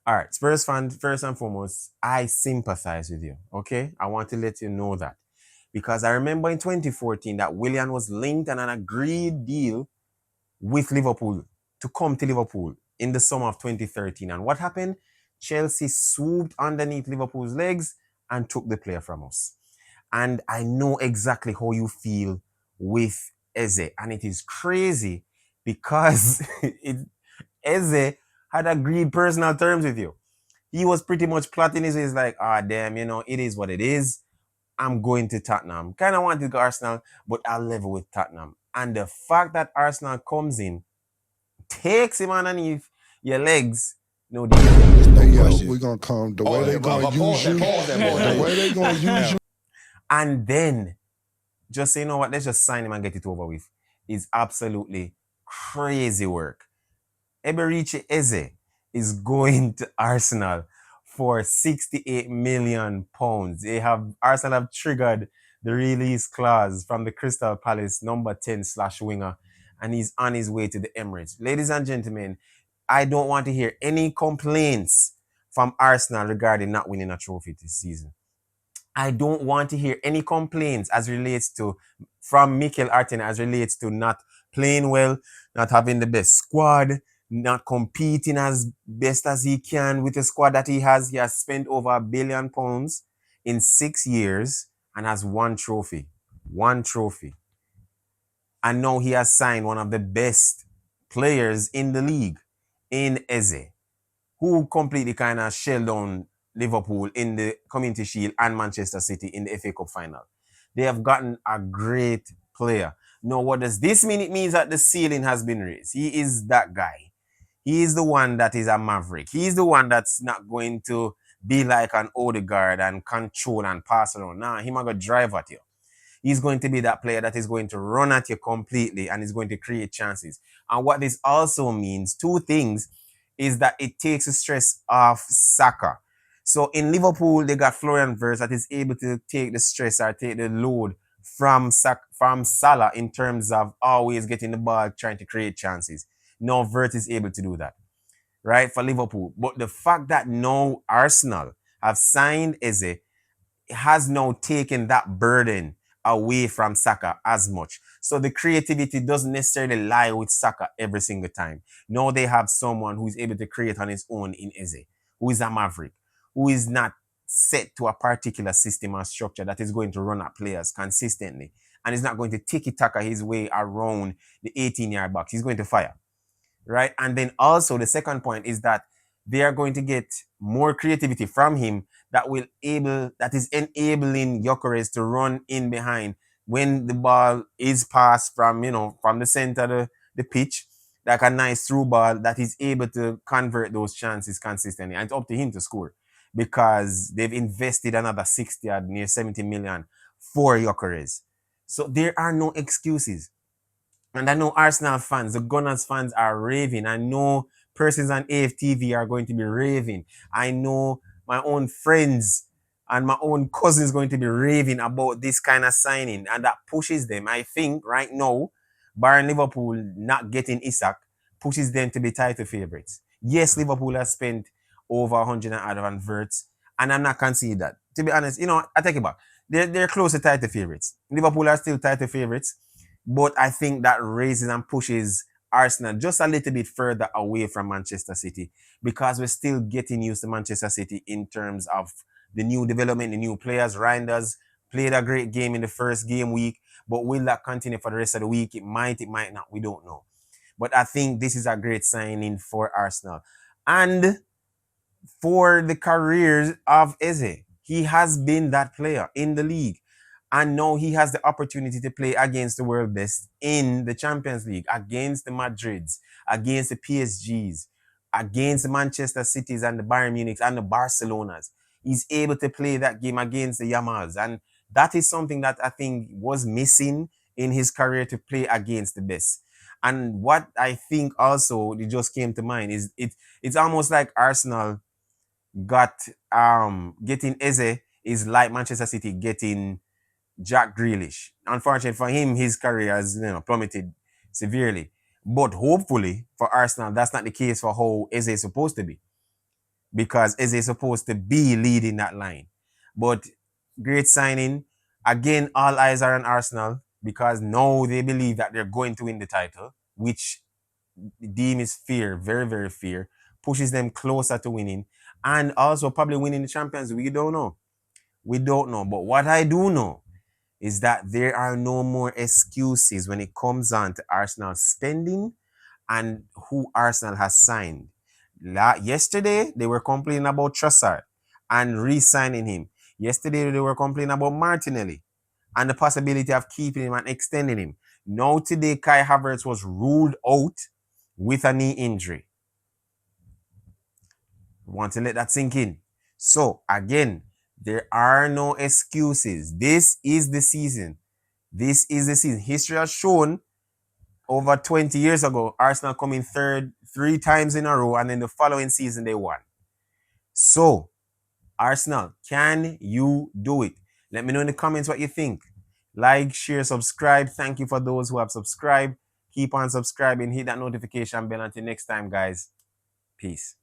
All right, Spurs fans, first and foremost, I sympathize with you. Okay, I want to let you know that because I remember in 2014 that Willian was linked on an agreed deal with Liverpool to come to Liverpool in the summer of 2013. And what happened? Chelsea swooped underneath Liverpool's legs and took the player from us. And I know exactly how you feel with Eze. And it is crazy because Eze had agreed personal terms with you. He was pretty much plotting his ways like, damn, it is what it is. I'm going to Tottenham. Kind of wanted to go Arsenal, but I'll level with Tottenham. And the fact that Arsenal comes in, takes him underneath your legs, no defense, no Hey, yo, question. we're gonna come the way Pause they that, gonna use you, pause the that. way they gonna use you. And then just say, you know what, let's just sign him and get it over with. Is absolutely crazy work. Eberiche Eze is going to Arsenal for 68 million pounds. Arsenal have triggered the release clause from the Crystal Palace number 10 slash winger, and he's on his way to the Emirates. Ladies and gentlemen, I don't want to hear any complaints from Arsenal regarding not winning a trophy this season. I don't want to hear any complaints as relates to from Mikel Arteta as relates to not playing well, not having the best squad, not competing as best as he can with the squad that he has. He has spent over £1 billion in 6 years and has one trophy. One trophy. And now he has signed one of the best players in the league in Eze, who completely kind of shelled down Liverpool in the Community Shield and Manchester City in the FA Cup final. They have gotten a great player. Now, what does this mean? It means that the ceiling has been raised. He is that guy. He is the one that is a maverick. He is the one that's not going to be like an Odegaard and control and pass around. Nah, he might go drive at you. He's going to be that player that is going to run at you completely and is going to create chances. And what this also means, two things, is that it takes the stress off Saka. So in Liverpool, they got Florian Wirtz that is able to take the stress or take the load from Salah in terms of always getting the ball, trying to create chances. Now Wirtz is able to do that, right, for Liverpool. But the fact that now Arsenal have signed Eze has now taken that burden away from Saka as much. So the creativity doesn't necessarily lie with Saka every single time. Now they have someone who is able to create on his own in Eze, who is a maverick, who is not set to a particular system or structure that is going to run at players consistently and is not going to tiki-taka his way around the 18-yard box. He's going to fire, right? And then also the second point is that they are going to get more creativity from him that is enabling Gyökeres to run in behind when the ball is passed from the center of the pitch, like a nice through ball that is able to convert those chances consistently. And it's up to him to score because they've invested another 60 or near 70 million for Gyökeres. So there are no excuses. And I know Arsenal fans, the Gunners fans are raving. I know persons on AFTV are going to be raving. I know my own friends and my own cousins going to be raving about this kind of signing. And that pushes them. I think right now, barring Liverpool not getting Isak, pushes them to be title favourites. Yes, Liverpool has spent over 100 and odd on Verts. And I'm not conceding that. To be honest, I take it back. They're close to title favourites. Liverpool are still title favourites. But I think that raises and pushes Arsenal just a little bit further away from Manchester City because we're still getting used to Manchester City in terms of the new development, the new players. Reinders played a great game in the first game week, but will that continue for the rest of the week? It might not. We don't know. But I think this is a great signing for Arsenal. And for the careers of Eze, he has been that player in the league. And now he has the opportunity to play against the world best in the Champions League, against the Madrids, against the PSGs, against the Manchester Cities and the Bayern Munichs and the Barcelonas. He's able to play that game against the Yamals. And that is something that I think was missing in his career, to play against the best. And what I think also it just came to mind is it's almost like Arsenal got getting Eze is like Manchester City getting Jack Grealish. Unfortunately for him, his career has plummeted severely. But hopefully for Arsenal, that's not the case for how Eze is supposed to be. because Eze is supposed to be leading that line. But great signing. Again, all eyes are on Arsenal because now they believe that they're going to win the title, which deem is fear, very, very fear, pushes them closer to winning and also probably winning the Champions League. We don't know. We don't know. But what I do know is that there are no more excuses when it comes on to Arsenal spending and who Arsenal has signed. Yesterday, they were complaining about Trossard and re-signing him. Yesterday, they were complaining about Martinelli and the possibility of keeping him and extending him. Now today, Kai Havertz was ruled out with a knee injury. Want to let that sink in. So again, there are no excuses. This is the season. This is the season. History has shown over 20 years ago, Arsenal coming third 3 times in a row, and then the following season they won. So, Arsenal, can you do it? Let me know in the comments what you think. Like, share, subscribe. Thank you for those who have subscribed. Keep on subscribing. Hit that notification bell. Until next time, guys. Peace.